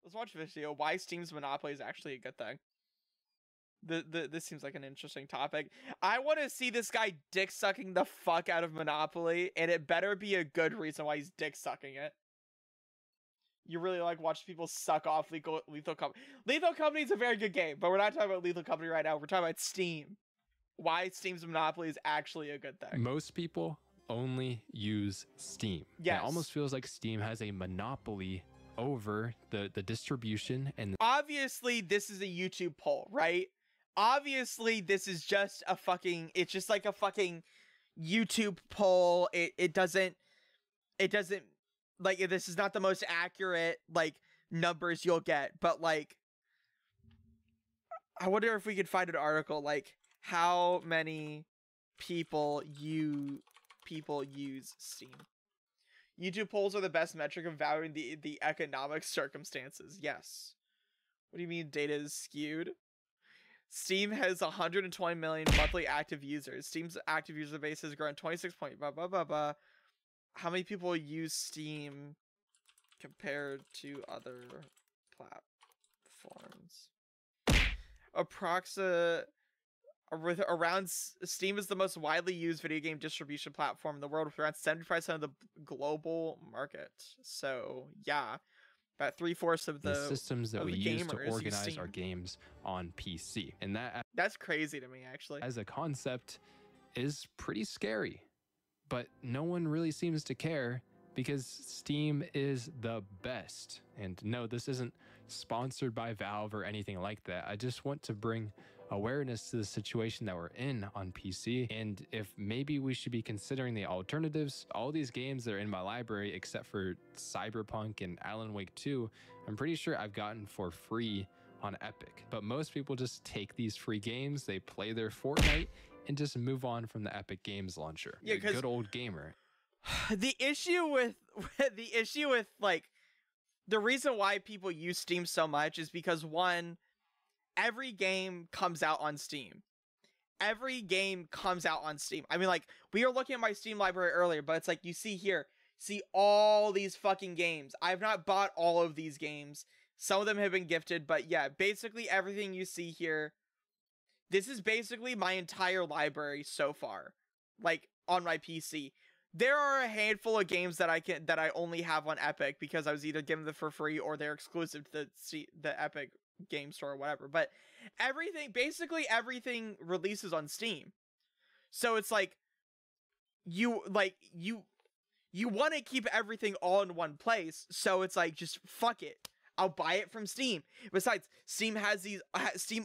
Let's watch a video. Why Steam's monopoly is actually a good thing. This seems like an interesting topic. I want to see this guy dick sucking the fuck out of Monopoly, and it better be a good reason why he's dick sucking it. You really like watching people suck off Lethal Company. Lethal Company is a very good game, but we're not talking about Lethal Company right now. We're talking about Steam. Why Steam's monopoly is actually a good thing. Most people only use Steam. Yes. It almost feels like Steam has a monopoly over the distribution. And obviously this is a YouTube poll, right? Obviously this is just a fucking, it's just like a fucking YouTube poll. It doesn't like, this is not the most accurate like numbers you'll get, but like I wonder if we could find an article like how many people use Steam. YouTube polls are the best metric of valuing the economic circumstances. Yes. What do you mean data is skewed? Steam has 120 million monthly active users. Steam's active user base has grown 26 point blah blah blah blah. How many people use Steam compared to other platforms? Steam is the most widely used video game distribution platform in the world with around 75% of the global market. So yeah, about 3/4 of the systems that we use to organize our games on PC. And that's crazy to me, actually. As a concept is pretty scary, but no one really seems to care because Steam is the best. And no, this isn't sponsored by Valve or anything like that. I just want to bring awareness to the situation that we're in on PC, and if maybe we should be considering the alternatives. All these games that are in my library, except for Cyberpunk and Alan Wake 2, I'm pretty sure I've gotten for free on Epic. But most people just take these free games, they play their Fortnite, and just move on from the Epic Games launcher. Yeah, because good old gamer. The issue with like the reason why people use Steam so much is because one, every game comes out on Steam. Every game comes out on Steam. I mean, like, we were looking at my Steam library earlier, but it's like, you see here, see all these fucking games. I've not bought all of these games. Some of them have been gifted, but yeah, basically everything you see here, this is basically my entire library so far, like, on my PC. There are a handful of games that I only have on Epic because I was either given them for free or they're exclusive to the Epic game store or whatever, but basically everything releases on Steam. So it's like you want to keep everything all in one place, so it's like, just fuck it, I'll buy it from Steam. Besides, Steam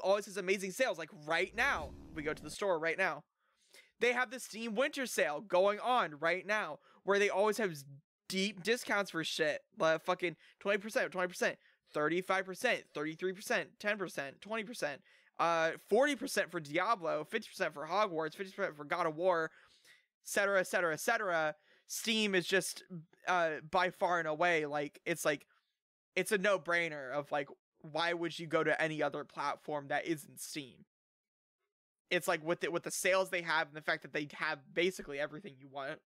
always has amazing sales. Like right now, we go to the store right now, they have the Steam winter sale going on right now, where they always have deep discounts for shit, like fucking 20%, 35%, 33%, 10%, 20%, 40% for Diablo, 50% for Hogwarts, 50% for God of War, etc., etc., etc. Steam is just by far and away, like, it's a no-brainer of like, why would you go to any other platform that isn't Steam? It's like with the sales they have and the fact that they have basically everything you want.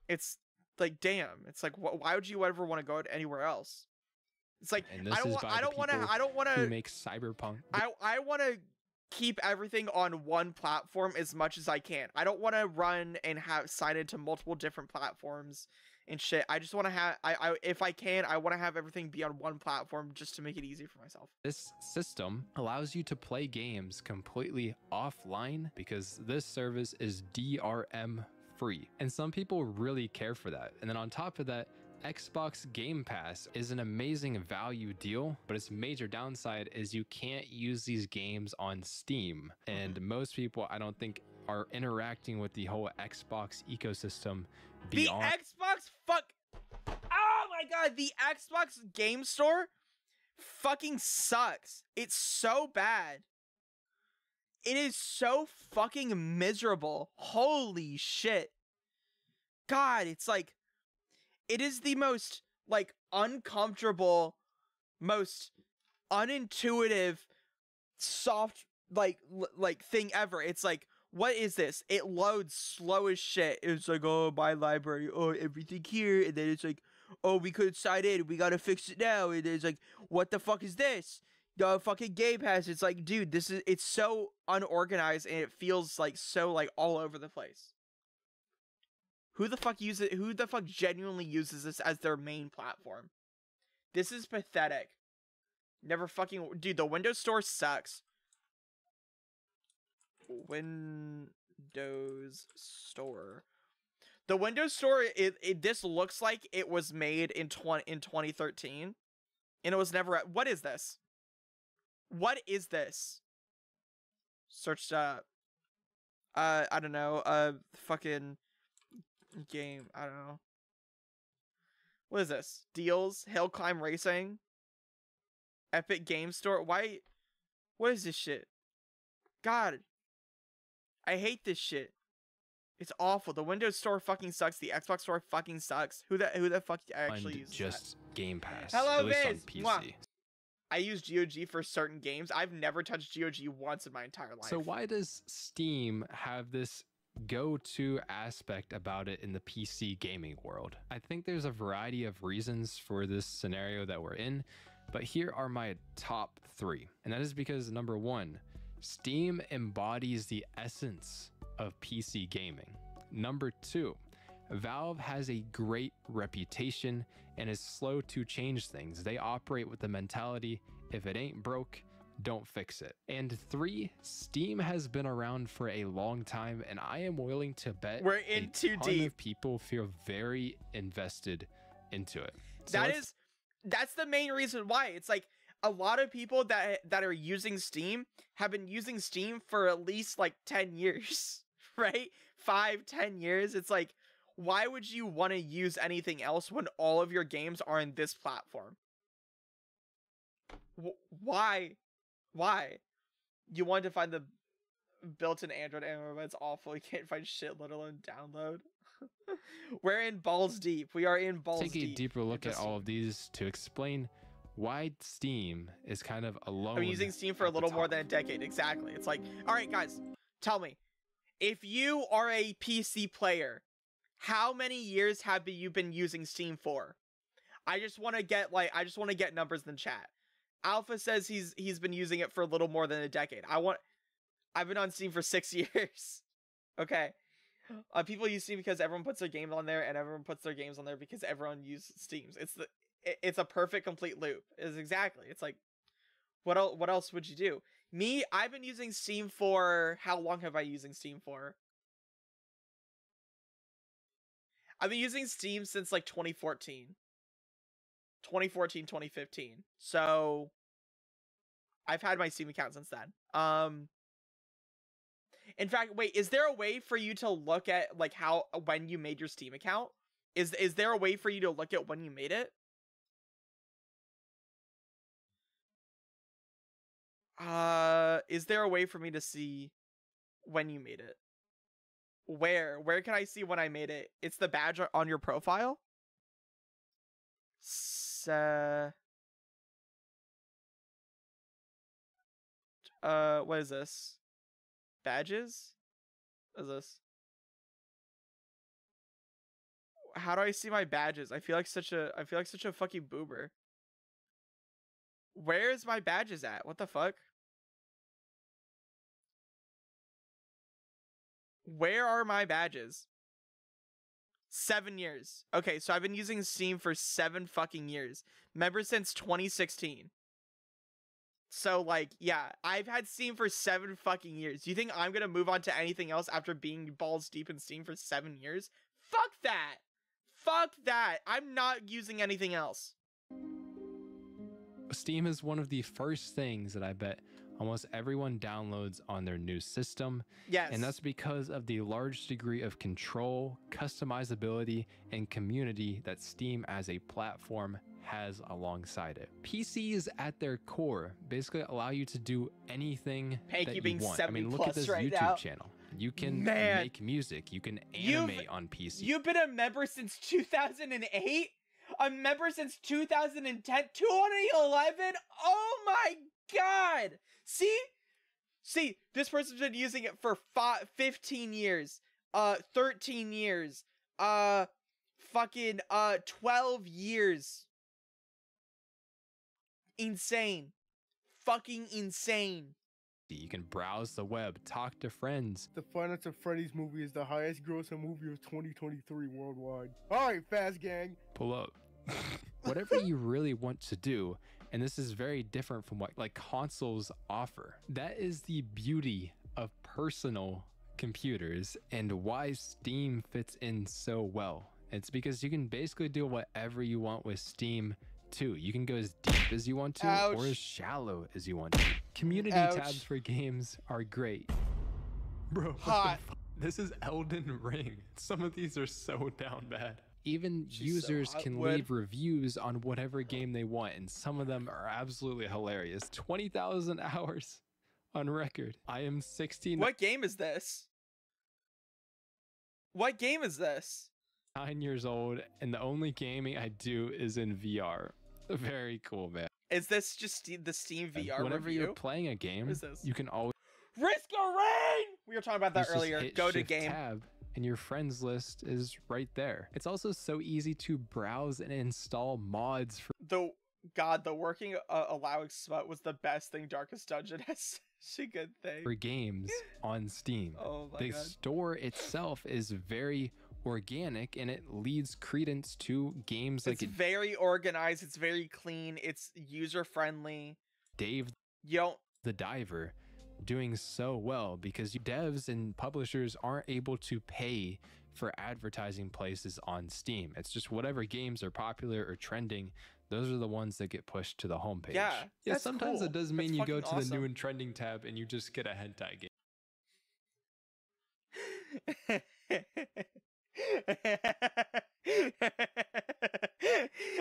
It's like, damn. It's like, why would you ever want to go to anywhere else? It's like, I don't want to make Cyberpunk. I want to keep everything on one platform as much as I can. I don't want to run and sign into multiple different platforms and shit. I just want to have, if I can, I want to have everything be on one platform just to make it easy for myself. This system allows you to play games completely offline because this service is DRM free. And some people really care for that. And then on top of that, Xbox Game Pass is an amazing value deal, but its major downside is you can't use these games on Steam. And most people, I don't think, are interacting with the whole Xbox ecosystem beyond. The Xbox oh my god, the Xbox Game Store fucking sucks. It's so bad. It is so fucking miserable. Holy shit. God, it's like, it is the most, like, uncomfortable, most unintuitive, soft, like thing ever. It's like, what is this? It loads slow as shit. It's like, oh, my library, oh, everything here. And then it's like, oh, we could sign in, we gotta fix it now. And it's like, what the fuck is this? The fucking Game Pass. It's like, dude, it's so unorganized and it feels like so like all over the place. Who the fuck genuinely uses this as their main platform? This is pathetic. Never fucking, dude, the Windows Store sucks. Windows Store. The Windows Store, this looks like it was made in 2013, and it was never. What is this? What is this? Searched up. I don't know. Fucking game. I don't know. What is this? Deals, Hill Climb Racing, Epic Game Store. Why? What is this shit? God, I hate this shit. It's awful. The Windows Store fucking sucks. The Xbox Store fucking sucks. Who the fuck actually uses just that? Game Pass. Hello, at least on Viz. PC. Mwah. I use GOG for certain games. I've never touched GOG once in my entire life. So why does Steam have this go-to aspect about it in the PC gaming world? I think there's a variety of reasons for this scenario that we're in, but here are my top 3. And that is because, number 1, Steam embodies the essence of PC gaming. Number 2, Valve has a great reputation and is slow to change things. They operate with the mentality, if it ain't broke, don't fix it. And 3, Steam has been around for a long time, and I am willing to bet we're in too deep. Of people feel very invested into it. So that's the main reason why. It's like a lot of people that are using Steam have been using Steam for at least like 10 years, right? 5-10 years. It's like, why would you want to use anything else when all of your games are in this platform? Why? You wanted to find the built-in Android but it's awful. You can't find shit, let alone download. We're in balls deep. We are in balls deep. Take a deeper look at all of these to explain why Steam is kind of alone. I'm using Steam for a little more than a decade. Exactly. It's like, all right, guys, tell me, if you are a PC player, how many years have you been using Steam for? I just want to get numbers in the chat. Alpha says he's been using it for a little more than a decade. I've been on Steam for 6 years. Okay. People use Steam because everyone puts their games on there, and everyone puts their games on there because everyone uses Steam's. It's a perfect complete loop. It's like, what else would you do? Me, I've been using Steam for, how long have I using Steam for? I've been using Steam since like 2014, 2015. So I've had my Steam account since then. In fact, wait, is there a way for you to look at like when you made your Steam account? Is there a way for you to look at when you made it? Is there a way for me to see when you made it? Where can I see when I made it? It's the badge on your profile? What is this? Badges? What is this? How do I see my badges? I feel like such a fucking boomer. Where's my badges at? What the fuck? Where are my badges? 7 years. Okay, so I've been using Steam for 7 fucking years. Member since 2016. So, like, yeah, I've had Steam for 7 fucking years. Do you think I'm gonna move on to anything else after being balls deep in Steam for 7 years? Fuck that! Fuck that! I'm not using anything else. Steam is one of the first things that I bet almost everyone downloads on their new system. Yes. And that's because of the large degree of control, customizability, and community that Steam as a platform has alongside it. PCs at their core basically allow you to do anything that you want. I mean, look at this YouTube channel. You can make music. You can animate on PC. You've been a member since 2008? A member since 2010? 2011? Oh my god! See, this person's been using it for 15 years, 13 years, fucking 12 years. Insane. Fucking insane. You can browse the web, talk to friends. The Five Nights at Freddy's movie is the highest grossing movie of 2023 worldwide. Alright, Fast Gang. Pull up. Whatever you really want to do, and this is very different from what like consoles offer. That is the beauty of personal computers and why Steam fits in so well. It's because you can basically do whatever you want with Steam too. You can go as deep as you want to or as shallow as you want to. Community tabs for games are great. Bro, hot. This is Elden Ring. Some of these are so down bad. Even She's users so can leave reviews on whatever game they want, and some of them are absolutely hilarious. 20,000 hours on record. I am 16. What game is this? What game is this? 9 years old, and the only gaming I do is in VR. Very cool, man. Is this just the Steam VR Whenever review? you're playing a game, you can always Risk of Rain! We were talking about that just earlier. hit Go to Shift game. Tab, and your friends list is right there. It's also so easy to browse and install mods for The working allowing smut was the best thing Darkest Dungeon has. Such a good thing. games on Steam. Oh my The god. store itself is very organic, and it leads credence to games like It's very organized. It's very clean. It's user friendly. Dave You don't. the Diver doing so well because devs and publishers aren't able to pay for advertising places on Steam. It's just whatever games are popular or trending, those are the ones that get pushed to the homepage. Yeah, that's sometimes cool. it does That's mean you go fucking to the new awesome. and trending tab and you just get a hentai game.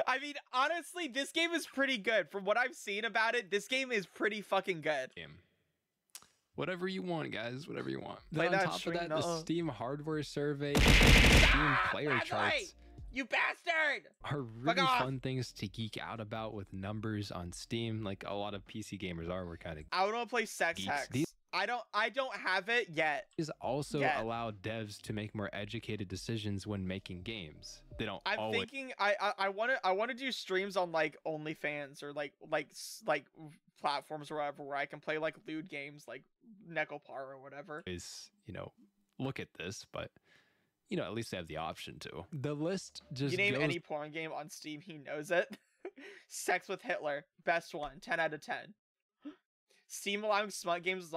I mean, honestly, this game is pretty good. From what I've seen about it, this game is pretty fucking good. Whatever you want, guys. Whatever you want. Play Then on that top of stream, that, the no. Steam hardware survey, Steam player Leslie! charts You bastard! are Fuck really off! fun things to geek out about with numbers on Steam. Like a lot of PC gamers are. We're kind of. I want to play Sex Geeks. Hex. These- I don't have it yet. These also Yeah. allow devs to make more educated decisions when making games. They don't I'm always. thinking I want to do streams on like OnlyFans or like platforms or whatever where I can play like lewd games like Necopar or whatever. Look at this, but at least they have the option to. The list just You name goes any porn game on Steam, he knows it. Sex with Hitler, best one, 10 out of 10. Steam allowing smut games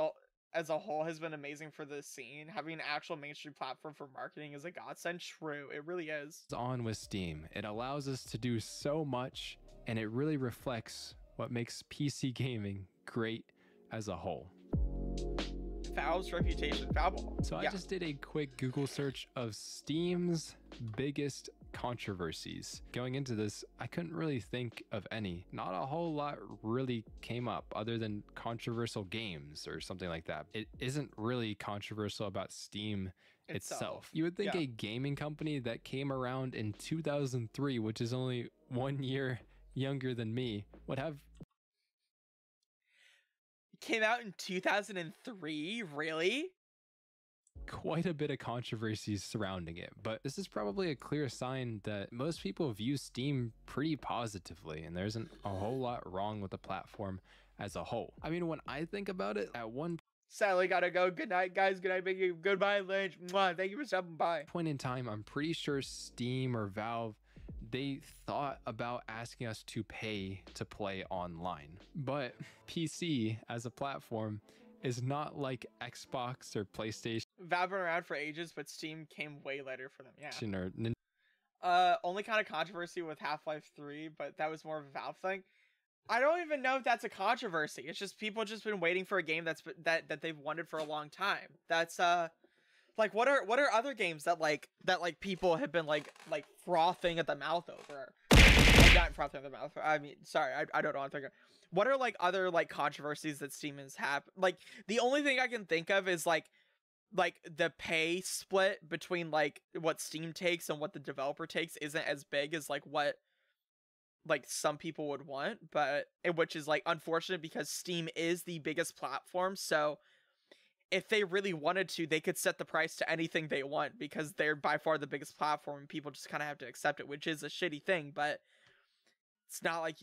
as a whole has been amazing for the scene. Having an actual mainstream platform for marketing is a godsend. True, it really is. on with Steam. It allows us to do so much, and it really reflects what makes PC gaming great as a whole. Valve's reputation, Valve. So I just did a quick Google search of Steam's biggest controversies. Going into this, I couldn't really think of any. Not a whole lot really came up other than controversial games or something like that. It isn't really controversial about Steam itself. You would think a gaming company that came around in 2003, which is only 1 year younger than me, would have Came out in 2003, really? quite a bit of controversies surrounding it, but this is probably a clear sign that most people view Steam pretty positively, and there isn't a whole lot wrong with the platform as a whole. I mean, when I think about it, at one Sadly, gotta go. Good night, guys. Good night, Biggie. Goodbye, Lynch. Mwah. Thank you for stopping by. point in time, I'm pretty sure Steam or Valve, they thought about asking us to pay to play online. But PC as a platform is not like Xbox or PlayStation Valve been around for ages, but Steam came way later for them. Yeah. or Only kind of controversy with Half-Life 3, but that was more of a Valve thing. I don't even know if that's a controversy. It's just people just been waiting for a game that they've wanted for a long time. That's like what are other games that people have been like frothing at the mouth over? Not frothing at the mouth. I mean, sorry, I don't know what I'm thinking. What are like other like controversies that Steam has had? Like the only thing I can think of is like the pay split between like what Steam takes and what the developer takes isn't as big as like what like some people would want, but which is like unfortunate because Steam is the biggest platform, so if they really wanted to, they could set the price to anything they want because they're by far the biggest platform and people just kind of have to accept it, which is a shitty thing, but it's not like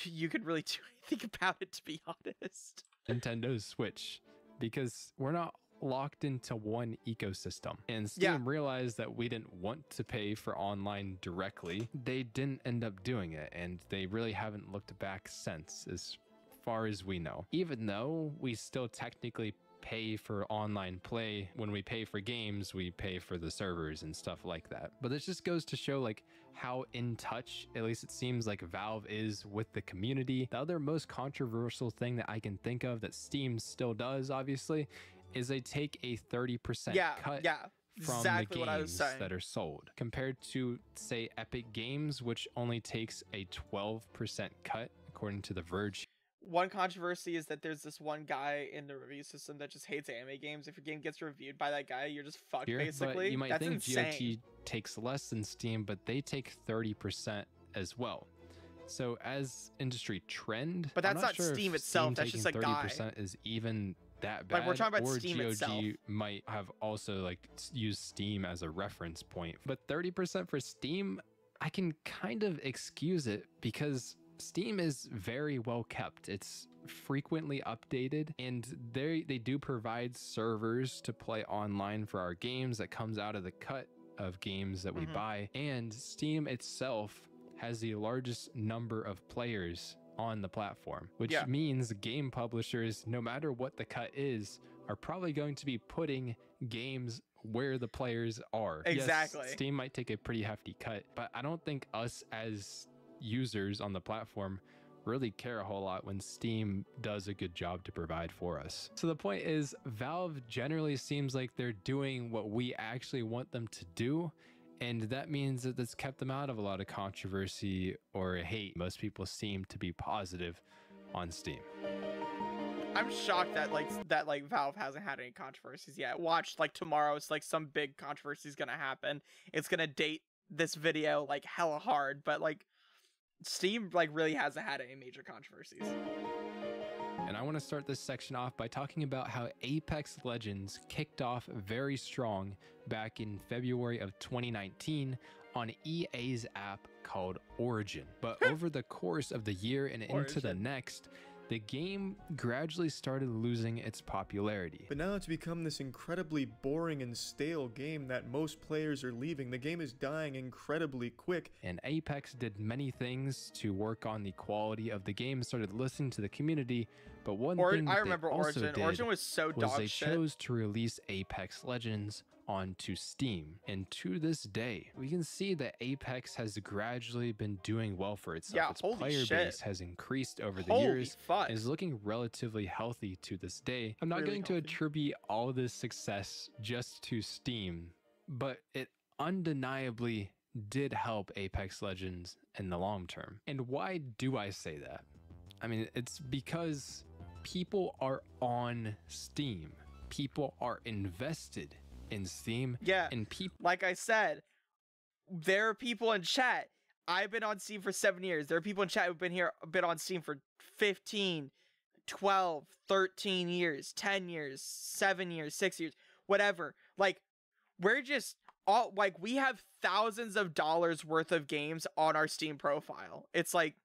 you could really do anything about it, to be honest. Nintendo Switch, because we're not locked into one ecosystem, and Steam realized that we didn't want to pay for online directly. They didn't end up doing it, and they really haven't looked back since, as far as we know, even though we still technically pay for online play. When we pay for games, we pay for the servers and stuff like that. But this just goes to show like how in touch, at least it seems like, Valve is with the community. The other most controversial thing that I can think of that Steam still does, obviously, is they take a 30% cut from exactly the what I was games saying. that are sold, compared to, say, Epic Games, which only takes a 12% cut, according to The Verge. One controversy is that there's this one guy in the review system that just hates anime games. If your game gets reviewed by that guy, you're just fucked, basically. But you might That's think insane. GOG takes less than Steam, but they take 30% as well. So as industry trend, But that's I'm not sure Steam if itself, Steam that's just a taking guy. 30% is even that bad. Like, we're talking about or Steam GOG itself. might have also like used Steam as a reference point. But 30% for Steam, I can kind of excuse it because Steam is very well kept. It's frequently updated, and they do provide servers to play online for our games that comes out of the cut of games that we buy. And Steam itself has the largest number of players on the platform, which means game publishers, no matter what the cut is, are probably going to be putting games where the players are. Exactly. Yes, Steam might take a pretty hefty cut, but I don't think us as users on the platform really care a whole lot when Steam does a good job to provide for us. So the point is, Valve generally seems like they're doing what we actually want them to do, and that means that that's kept them out of a lot of controversy or hate. Most people seem to be positive on Steam. I'm shocked that Valve hasn't had any controversies yet. Watch, like, tomorrow, it's like some big controversy is gonna happen. It's gonna date this video like hella hard, but like Steam like really hasn't had any major controversies. And I want to start this section off by talking about how Apex Legends kicked off very strong back in February of 2019 on EA's app called Origin. But over the course of the year and into the next, the game gradually started losing its popularity. But now it's become this incredibly boring and stale game that most players are leaving. The game is dying incredibly quick. And Apex did many things to work on the quality of the game, started listening to the community, but one thing that I remember they also Origin. did Origin was so was dog they shit. chose to release Apex Legends onto Steam. And to this day, we can see that Apex has gradually been doing well for itself. Yeah, its holy player shit. base has increased over the Holy years fuck. and is looking relatively healthy to this day. I'm not Really going to healthy. attribute all this success just to Steam, but it undeniably did help Apex Legends in the long term. And why do I say that? I mean, it's because people are on Steam. People are invested in Steam. Yeah. And people, Like I said, there are people in chat. I've been on Steam for 7 years. There are people in chat who've been on Steam for 15, 12, 13 years, 10 years, 7 years, 6 years, whatever. Like, we're just all like, we have thousands of dollars worth of games on our Steam profile. It's like,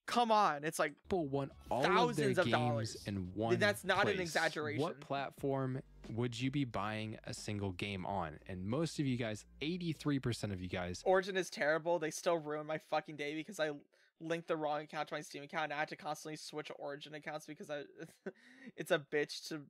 come on. It's like, want all thousands of of their dollars. games in one That's not an place. exaggeration. What platform would you be buying a single game on? And most of you guys, 83% of you guys, Origin is terrible. They still ruin my fucking day because I linked the wrong account to my Steam account and I had to constantly switch Origin accounts because it's a bitch to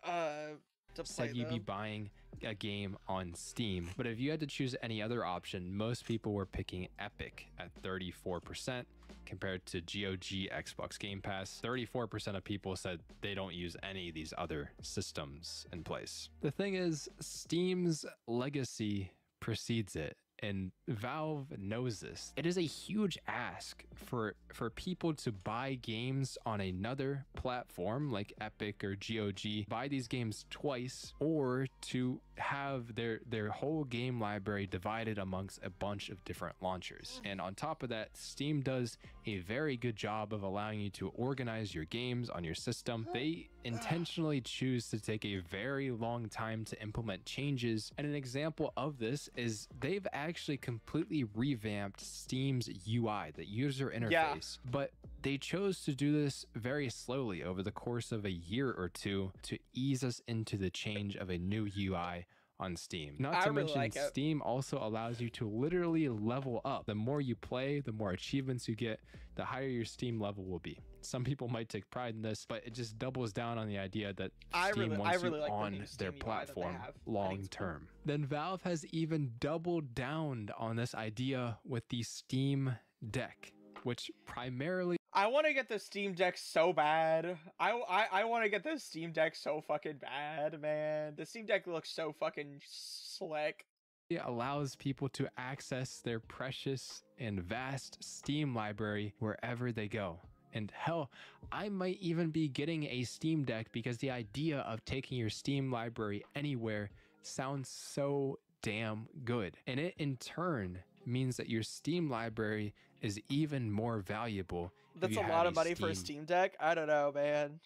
play said you'd be them. buying a game on Steam. But if you had to choose any other option, most people were picking Epic at 34% compared to GOG Xbox Game Pass. 34% of people said they don't use any of these other systems in place. The thing is, Steam's legacy precedes it. and Valve knows this. It is a huge ask for people to buy games on another platform like Epic or GOG, buy these games twice, or to have their whole game library divided amongst a bunch of different launchers. And on top of that, Steam does a very good job of allowing you to organize your games on your system. They intentionally choose to take a very long time to implement changes, and an example of this is they've actually completely revamped Steam's UI, the user interface, but they chose to do this very slowly over the course of a year or two to ease us into the change of a new UI on Steam. Not to mention, Steam also allows you to literally level up. The more you play, the more achievements you get, the higher your Steam level will be. Some people might take pride in this, but it just doubles down on the idea that Steam wants you on their platform long term. Then Valve has even doubled down on this idea with the Steam Deck, which primarily... I want to get the Steam Deck so bad. I want to get the Steam Deck so fucking bad, man. The Steam Deck looks so fucking slick. It allows people to access their precious and vast Steam library wherever they go. And hell, I might even be getting a Steam Deck because the idea of taking your Steam library anywhere sounds so damn good. And it in turn means that your Steam library is even more valuable. That's a lot of money for a Steam Deck. I don't know, man.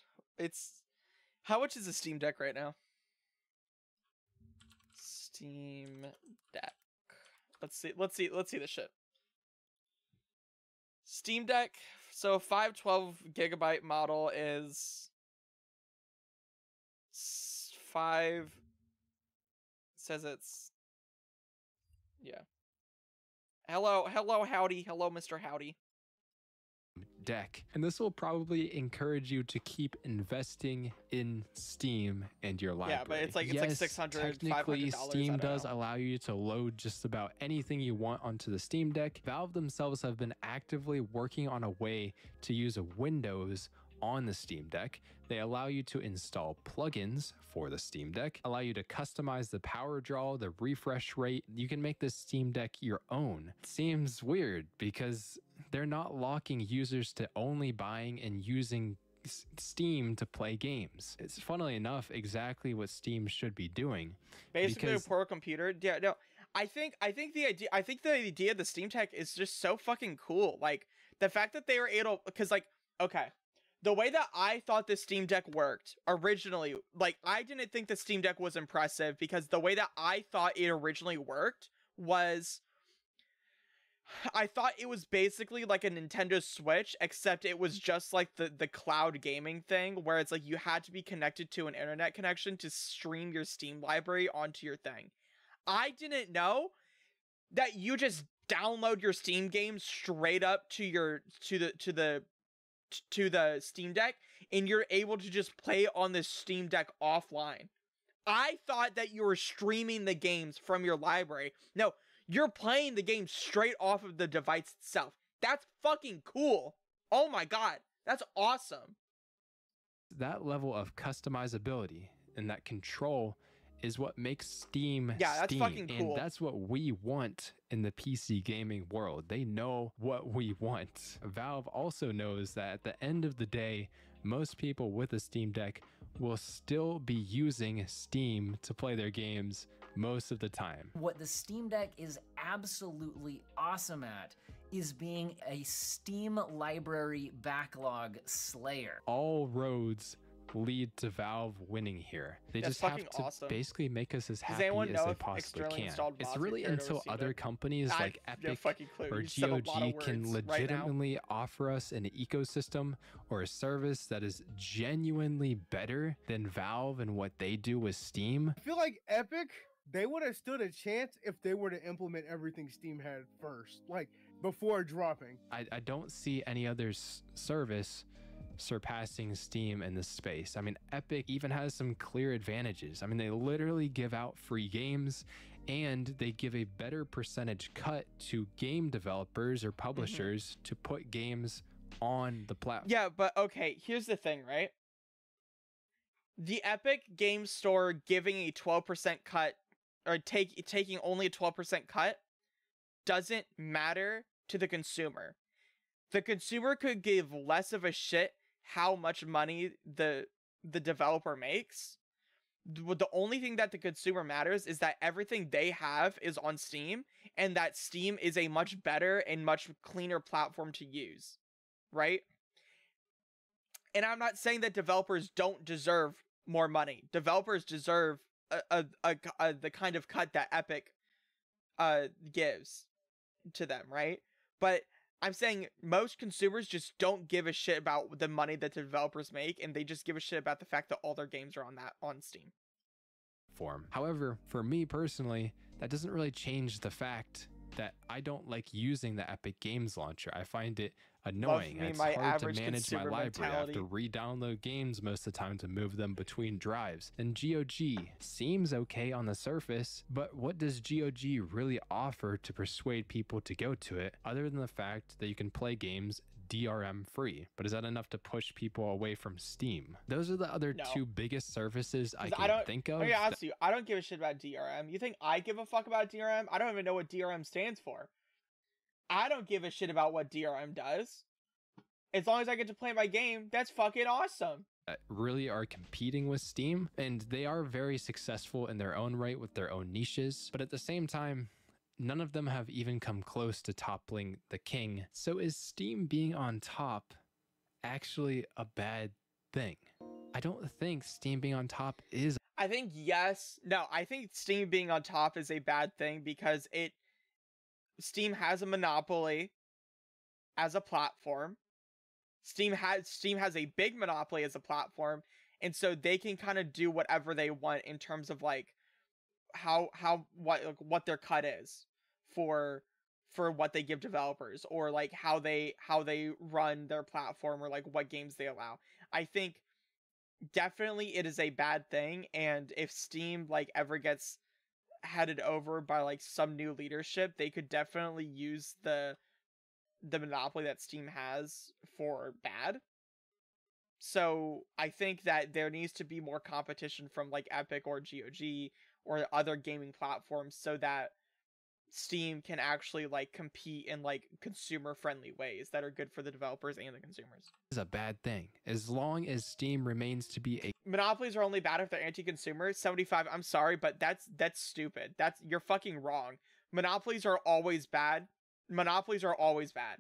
How much is a Steam Deck right now? Steam Deck. Let's see this shit. Steam Deck. So 512 gigabyte model is 5. Says it's, yeah. Hello, howdy. Hello, Mr. Howdy. Deck. And this will probably encourage you to keep investing in Steam and your library. Yeah, but it's like $600, technically, $500. Steam does allow you to load just about anything you want onto the Steam Deck. Valve themselves have been actively working on a way to use a Windows on the Steam Deck. They allow you to install plugins for the Steam Deck, allow you to customize the power draw, the refresh rate. You can make the Steam Deck your own. It seems weird because they're not locking users to only buying and using Steam to play games. It's funnily enough exactly what Steam should be doing. Basically a poor computer. Yeah, no. I think the idea of the Steam Deck is just so fucking cool. Like the fact that they were able, because like, okay, the way that I thought the Steam Deck worked originally, like I didn't think the Steam Deck was impressive because the way that I thought it originally worked was, I thought it was basically like a Nintendo Switch, except it was just like the cloud gaming thing where it's like you had to be connected to an internet connection to stream your Steam library onto your thing. I didn't know that you just download your Steam games straight up to your to the Steam Deck and you're able to just play on the Steam Deck offline. I thought that you were streaming the games from your library. No, you're playing the game straight off of the device itself. That's fucking cool. Oh my god, that's awesome. That level of customizability and that control is what makes Steam that's Steam, fucking cool. and that's what we want in the PC gaming world. They know what we want. Valve also knows that at the end of the day, most people with a Steam Deck will still be using Steam to play their games most of the time. What the Steam Deck is absolutely awesome at is being a Steam library backlog slayer. All roads lead to Valve winning here. They just have to basically make us as happy as they possibly can. It's really until other companies like Epic or GOG can legitimately offer us an ecosystem or a service that is genuinely better than Valve and what they do with Steam. I feel like Epic, they would have stood a chance if they were to implement everything Steam had first, like before dropping. I don't see any other service surpassing Steam in this space. I mean, Epic even has some clear advantages. I mean, they literally give out free games and they give a better percentage cut to game developers or publishers to put games on the platform. Yeah, but okay, here's the thing, right? The Epic Game Store giving a 12% cut, or taking only a 12% cut, doesn't matter to the consumer. The consumer could give less of a shit how much money the developer makes. The only thing that the consumer matters is that everything they have is on Steam, and that Steam is a much better and much cleaner platform to use, right? And I'm not saying that developers don't deserve more money. Developers deserve the kind of cut that Epic gives to them, right? But I'm saying most consumers just don't give a shit about the money that the developers make, and they just give a shit about the fact that all their games are on Steam. However, for me personally, that doesn't really change the fact that I don't like using the Epic Games Launcher. I find it annoying. Me, It's my hard to average manage my consumer library. I have to mentality. re-download games most of the time to move them between drives. And GOG seems okay on the surface, but what does GOG really offer to persuade people to go to it, other than the fact that you can play games DRM free? But is that enough to push people away from Steam? Those are the other No. two biggest services I 'Cause can think of. I'm gonna ask you, I don't give a shit about DRM. You think I give a fuck about DRM? I don't even know what DRM stands for. I don't give a shit about what DRM does. As long as I get to play my game, that's fucking awesome. That really are competing with Steam, and they are very successful in their own right with their own niches, but at the same time, none of them have even come close to toppling the king. So is Steam being on top actually a bad thing? I don't think Steam being on top is. I think yes. No, I think Steam being on top is a bad thing because Steam has a monopoly as a platform. Steam has a big monopoly as a platform, and so they can kind of do whatever they want in terms of like what their cut is for what they give developers, or like how they run their platform, or like what games they allow. I think definitely it is a bad thing, and if Steam like ever gets headed over by like some new leadership, they could definitely use the monopoly that Steam has for bad. So I think that there needs to be more competition from like Epic or GOG or other gaming platforms, so that Steam can actually like compete in like consumer friendly ways that are good for the developers and the consumers. A bad thing as long as Steam remains to be a. Monopolies are only bad if they're anti-consumer. 75, I'm sorry, but that's stupid. You're fucking wrong. Monopolies are always bad. Monopolies are always bad.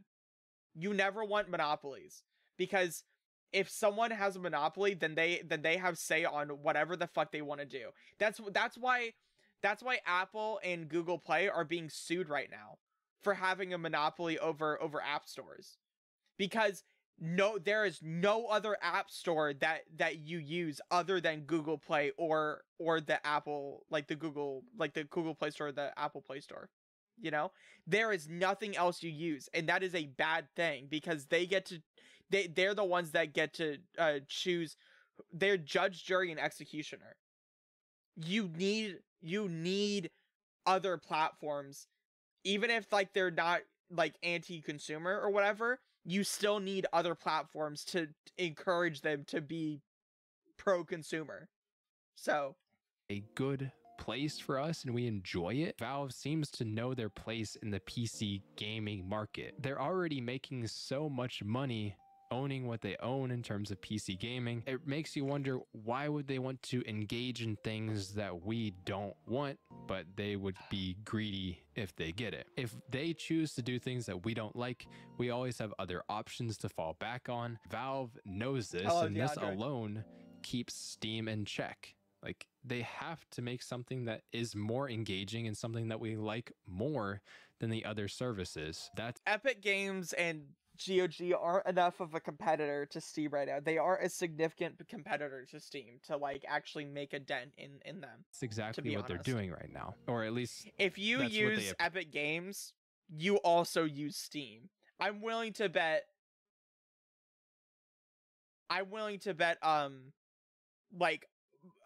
You never want monopolies, because if someone has a monopoly, then they have say on whatever the fuck they want to do. That's why Apple and Google Play are being sued right now for having a monopoly over app stores, because there is no other app store that you use other than Google Play or the Apple, like the Google Play Store, or the Apple Play Store. You know, there is nothing else you use, and that is a bad thing, because they're the ones that get to choose. They're judge, jury, and executioner. You need other platforms, even if like they're not like anti-consumer or whatever. You still need other platforms to encourage them to be pro-consumer. So A good place for us and we enjoy it. Valve seems to know their place in the PC gaming market. They're already making so much money owning what they own in terms of PC gaming. It makes you wonder, why would they want to engage in things that we don't want, but they would be greedy if they get it? If they choose to do things that we don't like, we always have other options to fall back on. Valve knows this, and this alone keeps Steam in check. Like, they have to make something that is more engaging and something that we like more than the other services. That's Epic Games and GOG aren't enough of a competitor to Steam right now. They are a significant competitor to Steam to like actually make a dent in them. That's exactly what they're doing right now, or at least if you use Epic Games, you also use Steam. I'm willing to bet like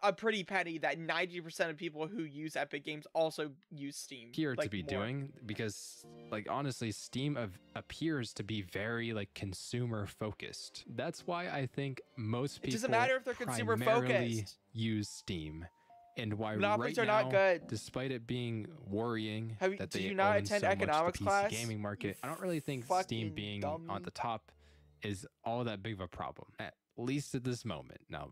a pretty penny that 90% of people who use Epic Games also use Steam. Here like, to be more. doing, because like honestly, Steam appears to be very like consumer focused. That's why I think most people It doesn't matter if they're consumer primarily focused. use Steam, and why Monopolies right are now, not good. despite it being worrying Did that they you not own attend so economics much the PC class? gaming market, I don't really think Fucking Steam being on dummy. the top is all that big of a problem, at least at this moment. Now,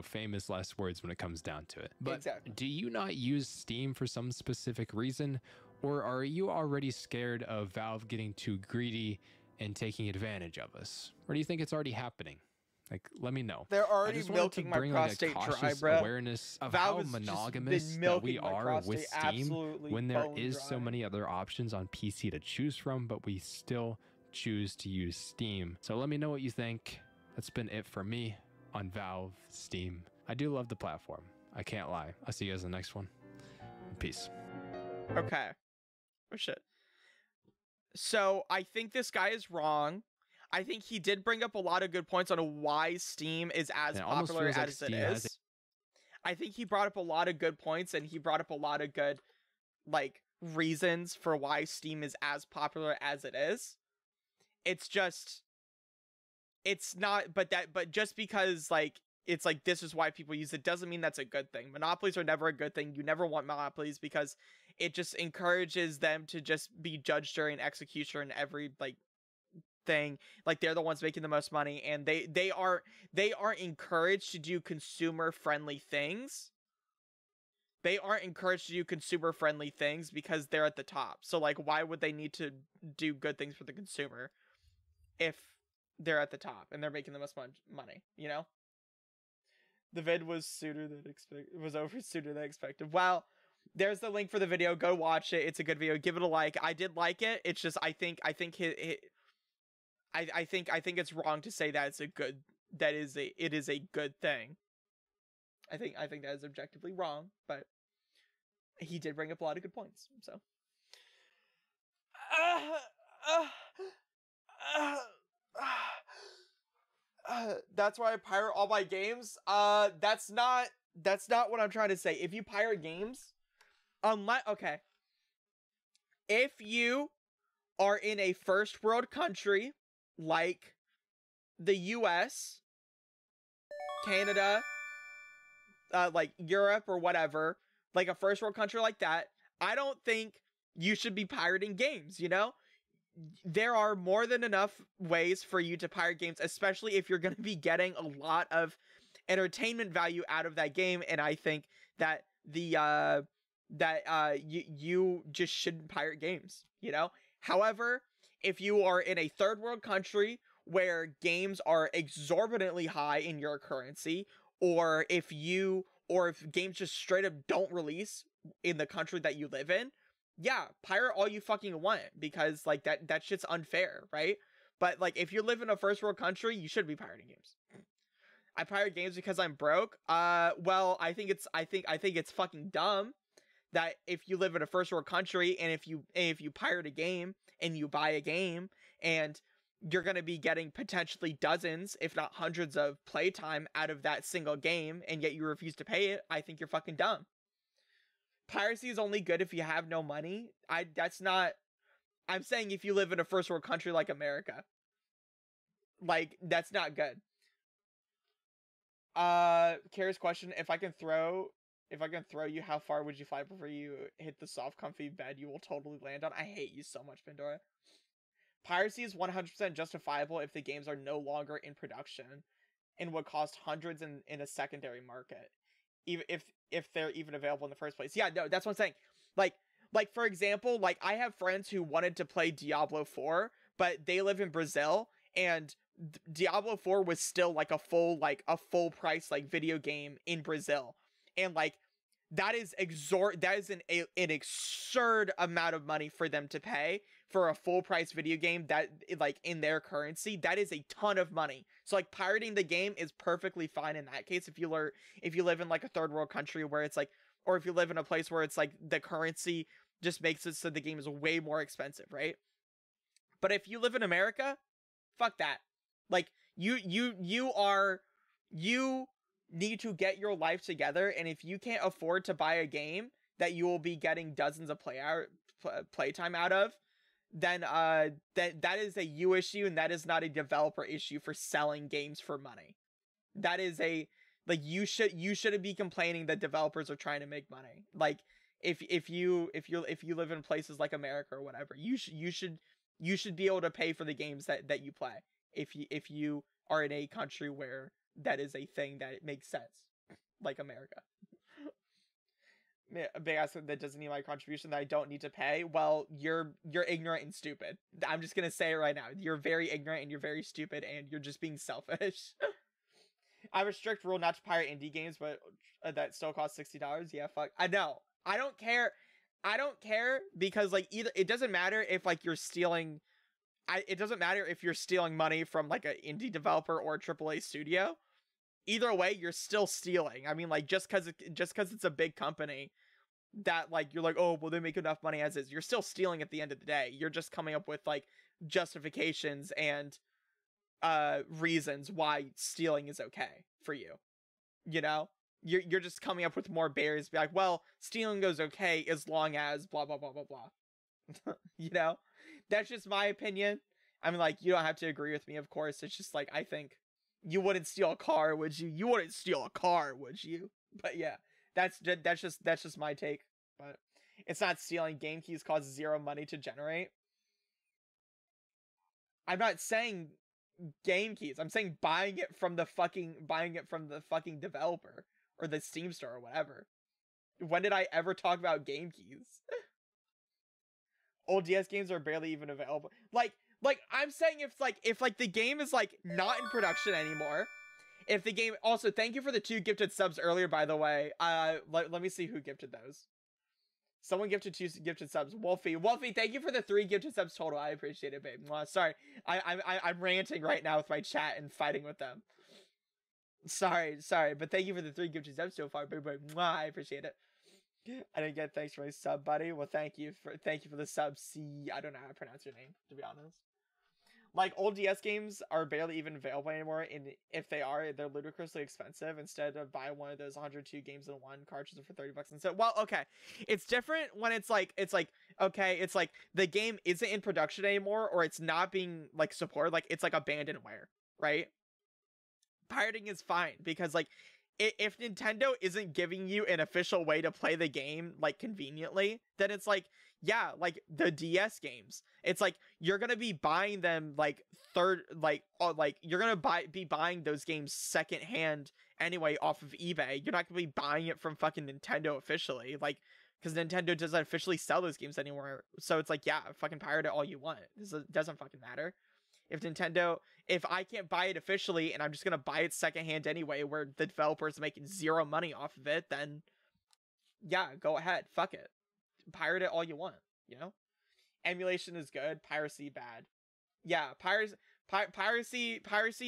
famous last words when it comes down to it. But Exactly. do you not use Steam for some specific reason, or are you already scared of Valve getting too greedy and taking advantage of us? Or do you think it's already happening? Like, let me know. They're I already just wanted to milking my bring prostate like a dry, cautious bro. awareness of Valve how has just monogamous been that we milking my are with prostate Steam absolutely when there bone is dry. so many other options on PC to choose from, but we still choose to use Steam. So let me know what you think. That's been it for me on Valve Steam. I do love the platform. I can't lie. I'll see you guys in the next one. Peace. Okay. Oh shit. So I think this guy is wrong. I think he did bring up a lot of good points on why Steam is as It almost popular feels like as it Steam has is. I think he brought up a lot of good points, and he brought up a lot of good, like, reasons for why Steam is as popular as it is. It's just, it's not, but just because, like, it's like this is why people use it doesn't mean that's a good thing. Monopolies are never a good thing. You never want monopolies because it just encourages them to just be judged during execution and every, like, thing. Like, they're the ones making the most money, and they are encouraged to do consumer friendly things. They aren't encouraged to do consumer friendly things because they're at the top. So, like, why would they need to do good things for the consumer if they're at the top and they're making the most money, you know? The vid was over sooner than expected. Well, there's the link for the video. Go watch it. It's a good video. Give it a like. I did like it. It's just I think it's wrong to say that it is a good thing. I think that is objectively wrong, but he did bring up a lot of good points. So that's why I pirate all my games. That's not what I'm trying to say. If you pirate games, if you are in a first world country like the US, Canada, like Europe or whatever, like a first world country like that, I don't think you should be pirating games, you know? There are more than enough ways for you to pirate games, especially if you're going to be getting a lot of entertainment value out of that game, and I think that you just shouldn't pirate games, you know? However, if you are in a third world country where games are exorbitantly high in your currency, or if games just straight up don't release in the country that you live in, yeah, pirate all you fucking want, because like that shit's unfair, right? But like if you live in a first world country, you should be pirating games. I pirate games because I'm broke. Well, I think it's fucking dumb that if you live in a first world country and if you pirate a game and you buy a game and you're going to be getting potentially dozens, if not hundreds of playtime out of that single game, and yet you refuse to pay it, I think you're fucking dumb. Piracy is only good if you have no money. I'm saying if you live in a first world country like America, like, that's not good. Kara's question, if I can throw you, how far would you fly before you hit the soft, comfy bed you will totally land on? I hate you so much, Pandora. Piracy is 100% justifiable if the games are no longer in production and would cost hundreds in a secondary market, even if they're even available in the first place. Yeah, no, that's what I'm saying. Like for example, like I have friends who wanted to play Diablo 4, but they live in Brazil, and Diablo 4 was still like a full price like video game in Brazil, and like that is an absurd amount of money for them to pay for a full price video game that, like, in their currency. That is a ton of money. So like pirating the game is perfectly fine in that case if you live in like a third world country where it's like, or if you live in a place where it's like the currency just makes it so the game is way more expensive, right? But if you live in America, fuck that. Like you need to get your life together, and if you can't afford to buy a game that you will be getting dozens of playtime out of, then that is a you issue, and that is not a developer issue for selling games for money. That is a Like you shouldn't be complaining that developers are trying to make money. Like if you live in places like America or whatever, you should be able to pay for the games that you play. If you are in a country where that is a thing that it makes sense, like America. Big ass that doesn't need my contribution that I don't need to pay. Well, you're ignorant and stupid. I'm just gonna say it right now. You're very ignorant and you're very stupid and you're just being selfish. I have a strict rule not to pirate indie games, but that still costs $60. Yeah, fuck. I know. I don't care. I don't care because like either it doesn't matter if like you're stealing. It doesn't matter if you're stealing money from like an indie developer or a AAA studio. Either way, you're still stealing. I mean, like just because it's a big company that like you're like, oh well, they make enough money as is. You're still stealing at the end of the day. You're just coming up with like justifications and reasons why stealing is okay for you. You know, you're just coming up with more barriers. Be like, well, stealing goes okay as long as blah blah blah blah blah. You know, that's just my opinion. I mean, like, you don't have to agree with me, of course. It's just like I think. You wouldn't steal a car, would you? You wouldn't steal a car, would you? But yeah, that's just my take. But it's not stealing. Game keys cost 0 money to generate. I'm not saying game keys. I'm saying buying it from the fucking developer or the Steam store or whatever. When did I ever talk about game keys? Old DS games are barely even available. Like I'm saying if the game is like not in production anymore, if the game also thank you for the 2 gifted subs earlier, by the way. Let me see who gifted those. Someone gifted 2 gifted subs. Wolfie, thank you for the 3 gifted subs total. I appreciate it, babe. Sorry. I'm ranting right now with my chat and fighting with them. Sorry, but thank you for the 3 gifted subs so far, babe. I appreciate it. I didn't get thanks for my sub, buddy. Well, thank you for the sub. See, I don't know how to pronounce your name, to be honest. Like, old DS games are barely even available anymore, and if they are, they're ludicrously expensive. Instead of buy one of those 102 games in one cartridge for $30 instead. Well, okay, it's different when it's like okay, it's like the game isn't in production anymore, or it's not being like supported, like it's like abandonware, right? Pirating is fine because like if Nintendo isn't giving you an official way to play the game like conveniently, then it's like, yeah, like the DS games, it's like you're gonna be buying them like you're gonna be buying those games secondhand anyway off of eBay. You're not gonna be buying it from fucking Nintendo officially, like, because Nintendo doesn't officially sell those games anymore. So it's like, yeah, fucking pirate it all you want. It doesn't fucking matter. If I can't buy it officially and I'm just gonna buy it secondhand anyway, where the developer's making 0 money off of it, then yeah, go ahead, fuck it, pirate it all you want. You know, emulation is good, piracy bad. Yeah, piracy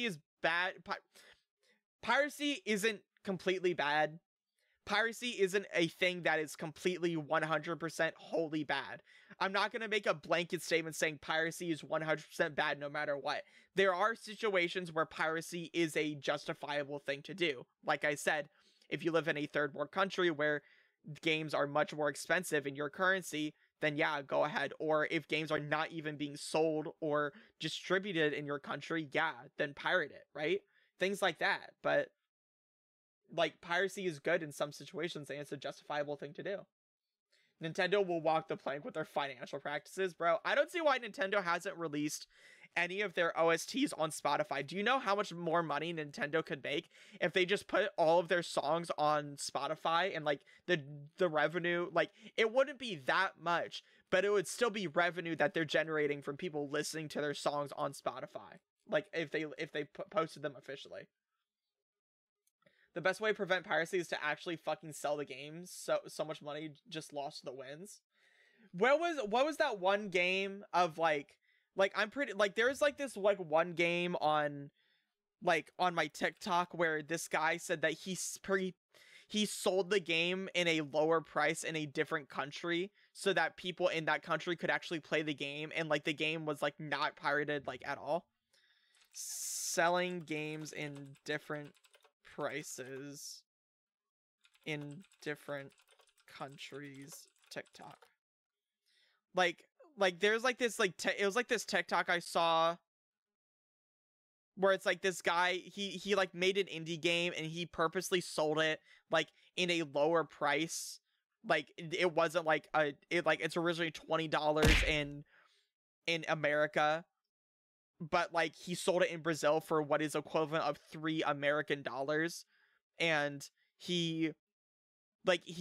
is bad. Piracy isn't completely bad. Piracy isn't a thing that is completely 100% wholly bad. I'm not going to make a blanket statement saying piracy is 100% bad no matter what. There are situations where piracy is a justifiable thing to do. Like I said, if you live in a third world country where games are much more expensive in your currency, then yeah, go ahead. Or if games are not even being sold or distributed in your country, yeah, then pirate it, right? Things like that. But like, piracy is good in some situations and it's a justifiable thing to do. Nintendo will walk the plank with their financial practices, bro. I don't see why Nintendo hasn't released any of their OSTs on Spotify. Do you know how much more money Nintendo could make if they just put all of their songs on Spotify, and like the revenue, like it wouldn't be that much, but it would still be revenue that they're generating from people listening to their songs on Spotify. Like if they posted them officially. The best way to prevent piracy is to actually fucking sell the games. So much money just lost to the winds. What was that one game of like I'm pretty like there's like this like one game on my TikTok where this guy said that he sold the game in a lower price in a different country so that people in that country could actually play the game, and like the game was like not pirated like at all. Selling games in different prices in different countries TikTok. Like there's like this like it was like this TikTok I saw where it's like this guy, he like made an indie game and he purposely sold it like in a lower price. Like it wasn't like it's originally $20 in America, but like he sold it in Brazil for what is equivalent of $3 American. And he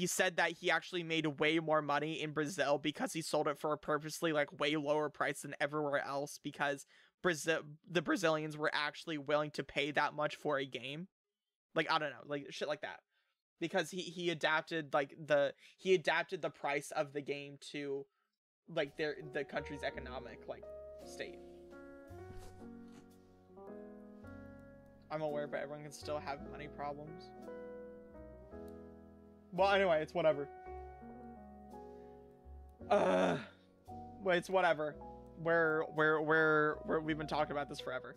said that he actually made way more money in Brazil because he sold it for a purposely like way lower price than everywhere else, because the Brazilians were actually willing to pay that much for a game. Like, I don't know, like shit like that. Because he adapted the price of the game to like the country's economic like state. I'm aware, but everyone can still have money problems. Well, anyway, it's whatever. Well, it's whatever. We've been talking about this forever.